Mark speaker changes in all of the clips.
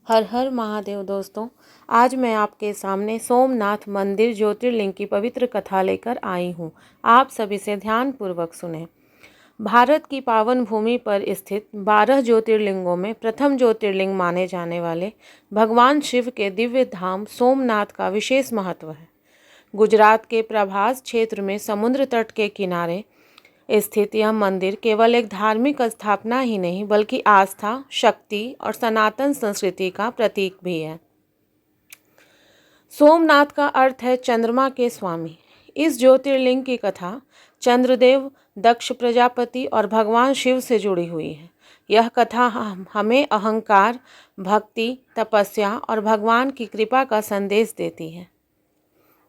Speaker 1: हर हर महादेव दोस्तों। आज मैं आपके सामने सोमनाथ मंदिर ज्योतिर्लिंग की पवित्र कथा लेकर आई हूँ। आप सभी से ध्यानपूर्वक सुने। भारत की पावन भूमि पर स्थित 12 ज्योतिर्लिंगों में प्रथम ज्योतिर्लिंग माने जाने वाले भगवान शिव के दिव्य धाम सोमनाथ का विशेष महत्व है। गुजरात के प्रभास क्षेत्र में समुद्र तट के किनारे स्थित यह मंदिर केवल एक धार्मिक स्थापना ही नहीं बल्कि आस्था, शक्ति और सनातन संस्कृति का प्रतीक भी है। सोमनाथ का अर्थ है चंद्रमा के स्वामी। इस ज्योतिर्लिंग की कथा चंद्रदेव, दक्ष प्रजापति और भगवान शिव से जुड़ी हुई है। यह कथा हमें अहंकार, भक्ति, तपस्या और भगवान की कृपा का संदेश देती है।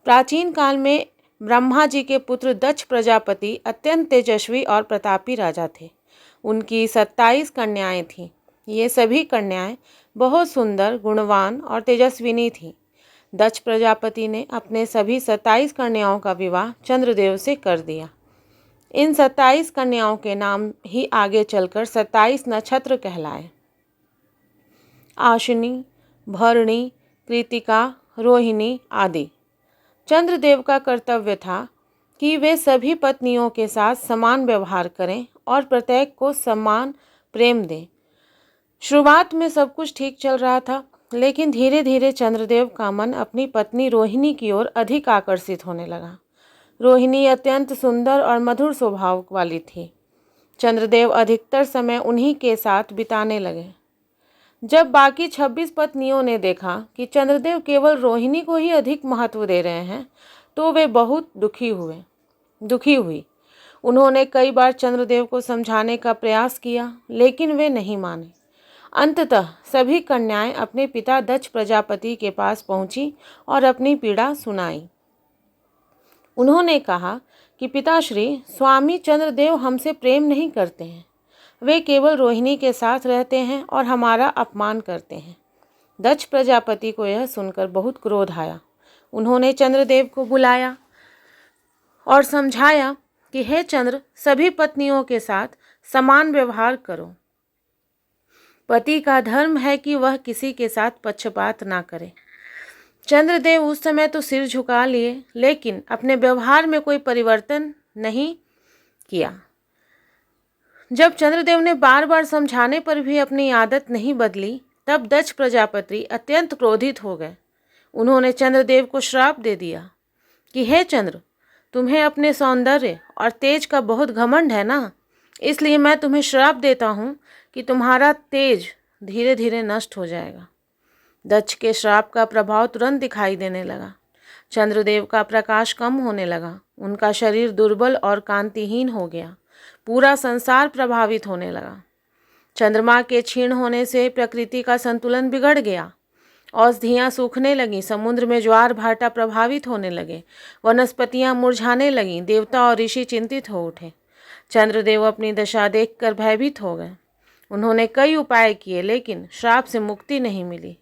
Speaker 1: प्राचीन काल में ब्रह्मा जी के पुत्र दक्ष प्रजापति अत्यंत तेजस्वी और प्रतापी राजा थे। उनकी 27 कन्याएं थीं। ये सभी कन्याएं बहुत सुंदर, गुणवान और तेजस्विनी थीं। दक्ष प्रजापति ने अपने सभी 27 कन्याओं का विवाह चंद्रदेव से कर दिया। इन 27 कन्याओं के नाम ही आगे चलकर 27 नक्षत्र कहलाए। आश्विनी, भरणी, कृतिका, रोहिणी आदि। चंद्रदेव का कर्तव्य था कि वे सभी पत्नियों के साथ समान व्यवहार करें और प्रत्येक को समान प्रेम दें। शुरुआत में सब कुछ ठीक चल रहा था, लेकिन धीरे धीरे चंद्रदेव का मन अपनी पत्नी रोहिणी की ओर अधिक आकर्षित होने लगा। रोहिणी अत्यंत सुंदर और मधुर स्वभाव वाली थी। चंद्रदेव अधिकतर समय उन्हीं के साथ बिताने लगे। जब बाकी 26 पत्नियों ने देखा कि चंद्रदेव केवल रोहिणी को ही अधिक महत्व दे रहे हैं, तो वे बहुत दुखी हुई। उन्होंने कई बार चंद्रदेव को समझाने का प्रयास किया, लेकिन वे नहीं माने। अंततः सभी कन्याएं अपने पिता दक्ष प्रजापति के पास पहुंची और अपनी पीड़ा सुनाई। उन्होंने कहा कि पिताश्री, स्वामी चंद्रदेव हमसे प्रेम नहीं करते हैं। वे केवल रोहिणी के साथ रहते हैं और हमारा अपमान करते हैं। दक्ष प्रजापति को यह सुनकर बहुत क्रोध आया। उन्होंने चंद्रदेव को बुलाया और समझाया कि हे चंद्र, सभी पत्नियों के साथ समान व्यवहार करो। पति का धर्म है कि वह किसी के साथ पक्षपात ना करे। चंद्रदेव उस समय तो सिर झुका लिए, लेकिन अपने व्यवहार में कोई परिवर्तन नहीं किया। जब चंद्रदेव ने बार बार समझाने पर भी अपनी आदत नहीं बदली, तब दक्ष प्रजापति अत्यंत क्रोधित हो गए। उन्होंने चंद्रदेव को श्राप दे दिया कि हे चंद्र, तुम्हें अपने सौंदर्य और तेज का बहुत घमंड है ना, इसलिए मैं तुम्हें श्राप देता हूँ कि तुम्हारा तेज धीरे धीरे नष्ट हो जाएगा। दक्ष के श्राप का प्रभाव तुरंत दिखाई देने लगा। चंद्रदेव का प्रकाश कम होने लगा। उनका शरीर दुर्बल और कांतिहीन हो गया। पूरा संसार प्रभावित होने लगा। चंद्रमा के क्षीण होने से प्रकृति का संतुलन बिगड़ गया। औषधियाँ सूखने लगीं, समुद्र में ज्वार भाटा प्रभावित होने लगे, वनस्पतियाँ मुरझाने लगीं। देवता और ऋषि चिंतित हो उठे। चंद्रदेव अपनी दशा देखकर भयभीत हो गए। उन्होंने कई उपाय किए, लेकिन श्राप से मुक्ति नहीं मिली।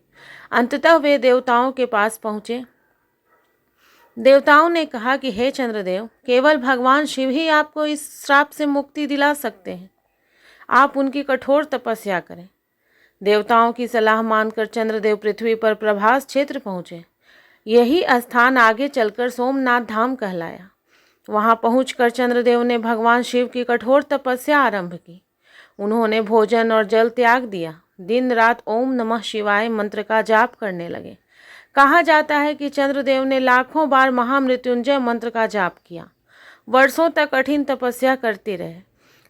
Speaker 1: अंततः वे देवताओं के पास पहुँचे। देवताओं ने कहा कि हे चंद्रदेव, केवल भगवान शिव ही आपको इस श्राप से मुक्ति दिला सकते हैं। आप उनकी कठोर तपस्या करें। देवताओं की सलाह मानकर चंद्रदेव पृथ्वी पर प्रभास क्षेत्र पहुँचे। यही स्थान आगे चलकर सोमनाथ धाम कहलाया। वहाँ पहुंचकर चंद्रदेव ने भगवान शिव की कठोर तपस्या आरंभ की। उन्होंने भोजन और जल त्याग दिया। दिन रात ओम नमः शिवाय मंत्र का जाप करने लगे। कहा जाता है कि चंद्रदेव ने लाखों बार महामृत्युंजय मंत्र का जाप किया। वर्षों तक कठिन तपस्या करते रहे।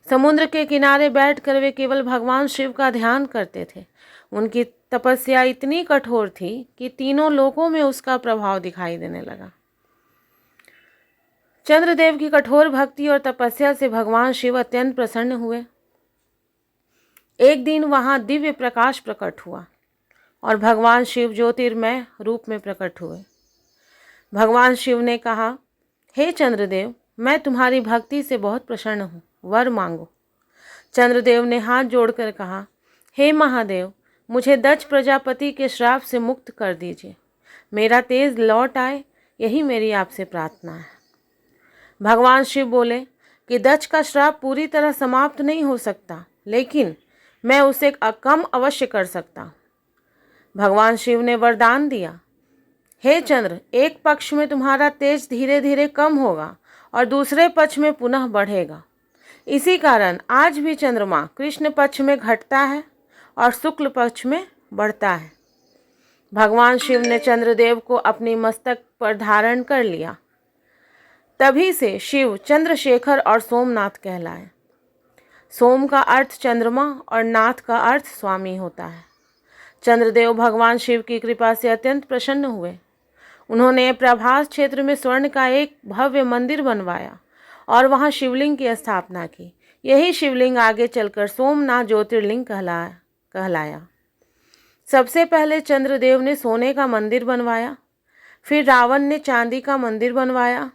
Speaker 1: समुद्र के किनारे बैठकर वे केवल भगवान शिव का ध्यान करते थे। उनकी तपस्या इतनी कठोर थी कि तीनों लोकों में उसका प्रभाव दिखाई देने लगा। चंद्रदेव की कठोर भक्ति और तपस्या से भगवान शिव अत्यंत प्रसन्न हुए। एक दिन वहां दिव्य प्रकाश प्रकट हुआ और भगवान शिव ज्योतिर्मय रूप में प्रकट हुए। भगवान शिव ने कहा, हे चंद्रदेव, मैं तुम्हारी भक्ति से बहुत प्रसन्न हूँ, वर मांगो। चंद्रदेव ने हाथ जोड़कर कहा, हे महादेव, मुझे दक्ष प्रजापति के श्राप से मुक्त कर दीजिए। मेरा तेज लौट आए, यही मेरी आपसे प्रार्थना है। भगवान शिव बोले कि दक्ष का श्राप पूरी तरह समाप्त नहीं हो सकता, लेकिन मैं उसे कम अवश्य कर सकता हूँ। भगवान शिव ने वरदान दिया, हे चंद्र, एक पक्ष में तुम्हारा तेज धीरे धीरे कम होगा और दूसरे पक्ष में पुनः बढ़ेगा। इसी कारण आज भी चंद्रमा कृष्ण पक्ष में घटता है और शुक्ल पक्ष में बढ़ता है। भगवान शिव ने चंद्रदेव को अपनी मस्तक पर धारण कर लिया। तभी से शिव चंद्रशेखर और सोमनाथ कहलाए। सोम का अर्थ चंद्रमा और नाथ का अर्थ स्वामी होता है। चंद्रदेव भगवान शिव की कृपा से अत्यंत प्रसन्न हुए। उन्होंने प्रभास क्षेत्र में स्वर्ण का एक भव्य मंदिर बनवाया और वहां शिवलिंग की स्थापना की। यही शिवलिंग आगे चलकर सोमनाथ ज्योतिर्लिंग कहलाया। सबसे पहले चंद्रदेव ने सोने का मंदिर बनवाया, फिर रावण ने चांदी का मंदिर बनवाया,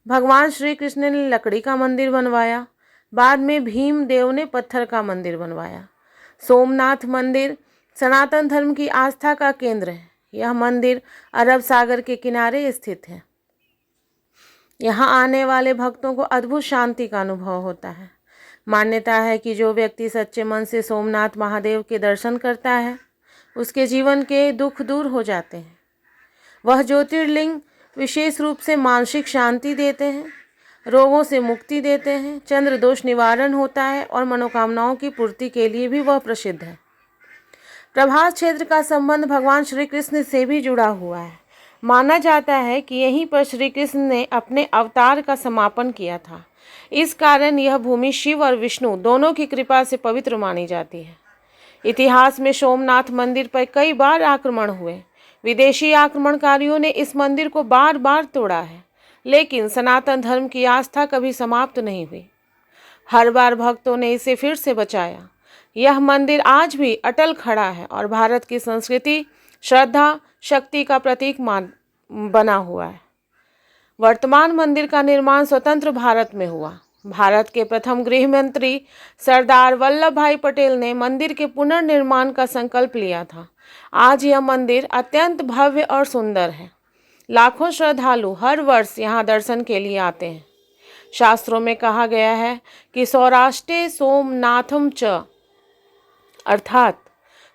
Speaker 1: भगवान श्री कृष्ण ने लकड़ी का मंदिर बनवाया, बाद में भीम देव ने पत्थर का मंदिर बनवाया। सोमनाथ मंदिर सनातन धर्म की आस्था का केंद्र है। यह मंदिर अरब सागर के किनारे स्थित है। यहाँ आने वाले भक्तों को अद्भुत शांति का अनुभव होता है। मान्यता है कि जो व्यक्ति सच्चे मन से सोमनाथ महादेव के दर्शन करता है, उसके जीवन के दुख दूर हो जाते हैं। वह ज्योतिर्लिंग विशेष रूप से मानसिक शांति देते हैं, रोगों से मुक्ति देते हैं, चंद्र दोष निवारण होता है और मनोकामनाओं की पूर्ति के लिए भी वह प्रसिद्ध है। प्रभास क्षेत्र का संबंध भगवान श्री कृष्ण से भी जुड़ा हुआ है। माना जाता है कि यहीं पर श्री कृष्ण ने अपने अवतार का समापन किया था। इस कारण यह भूमि शिव और विष्णु दोनों की कृपा से पवित्र मानी जाती है। इतिहास में सोमनाथ मंदिर पर कई बार आक्रमण हुए। विदेशी आक्रमणकारियों ने इस मंदिर को बार बार तोड़ा है, लेकिन सनातन धर्म की आस्था कभी समाप्त नहीं हुई। हर बार भक्तों ने इसे फिर से बचाया। यह मंदिर आज भी अटल खड़ा है और भारत की संस्कृति, श्रद्धा, शक्ति का प्रतीक बना हुआ है। वर्तमान मंदिर का निर्माण स्वतंत्र भारत में हुआ। भारत के प्रथम गृह मंत्री सरदार वल्लभ भाई पटेल ने मंदिर के पुनर्निर्माण का संकल्प लिया था। आज यह मंदिर अत्यंत भव्य और सुंदर है। लाखों श्रद्धालु हर वर्ष यहाँ दर्शन के लिए आते हैं। शास्त्रों में कहा गया है कि सौराष्ट्रे सोमनाथम च, अर्थात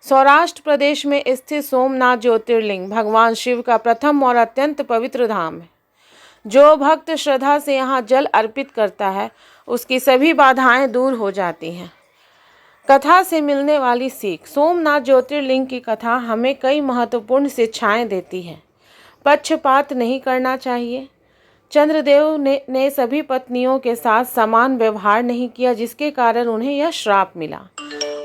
Speaker 1: सौराष्ट्र प्रदेश में स्थित सोमनाथ ज्योतिर्लिंग भगवान शिव का प्रथम और अत्यंत पवित्र धाम है। जो भक्त श्रद्धा से यहाँ जल अर्पित करता है, उसकी सभी बाधाएं दूर हो जाती हैं। कथा से मिलने वाली सीख। सोमनाथ ज्योतिर्लिंग की कथा हमें कई महत्वपूर्ण शिक्षाएं देती है। पक्षपात नहीं करना चाहिए। चंद्रदेव ने सभी पत्नियों के साथ समान व्यवहार नहीं किया, जिसके कारण उन्हें यह श्राप मिला।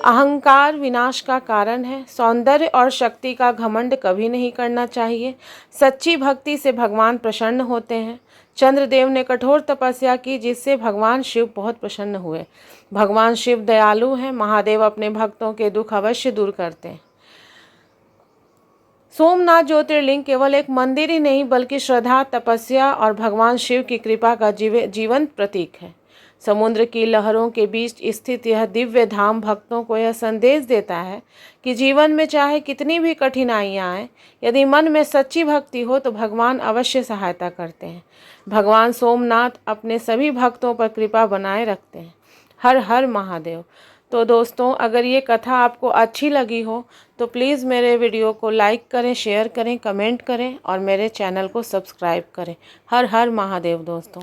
Speaker 1: अहंकार विनाश का कारण है। सौंदर्य और शक्ति का घमंड कभी नहीं करना चाहिए। सच्ची भक्ति से भगवान प्रसन्न होते हैं। चंद्रदेव ने कठोर तपस्या की, जिससे भगवान शिव बहुत प्रसन्न हुए। भगवान शिव दयालु हैं। महादेव अपने भक्तों के दुख अवश्य दूर करते हैं। सोमनाथ ज्योतिर्लिंग केवल एक मंदिर ही नहीं, बल्कि श्रद्धा, तपस्या और भगवान शिव की कृपा का जीवंत प्रतीक है। समुद्र की लहरों के बीच स्थित यह दिव्य धाम भक्तों को यह संदेश देता है कि जीवन में चाहे कितनी भी कठिनाइयाँ आएँ, यदि मन में सच्ची भक्ति हो तो भगवान अवश्य सहायता करते हैं। भगवान सोमनाथ अपने सभी भक्तों पर कृपा बनाए रखते हैं। हर हर महादेव। तो दोस्तों, अगर ये कथा आपको अच्छी लगी हो तो प्लीज़ मेरे वीडियो को लाइक करें, शेयर करें, कमेंट करें और मेरे चैनल को सब्सक्राइब करें। हर हर महादेव दोस्तों।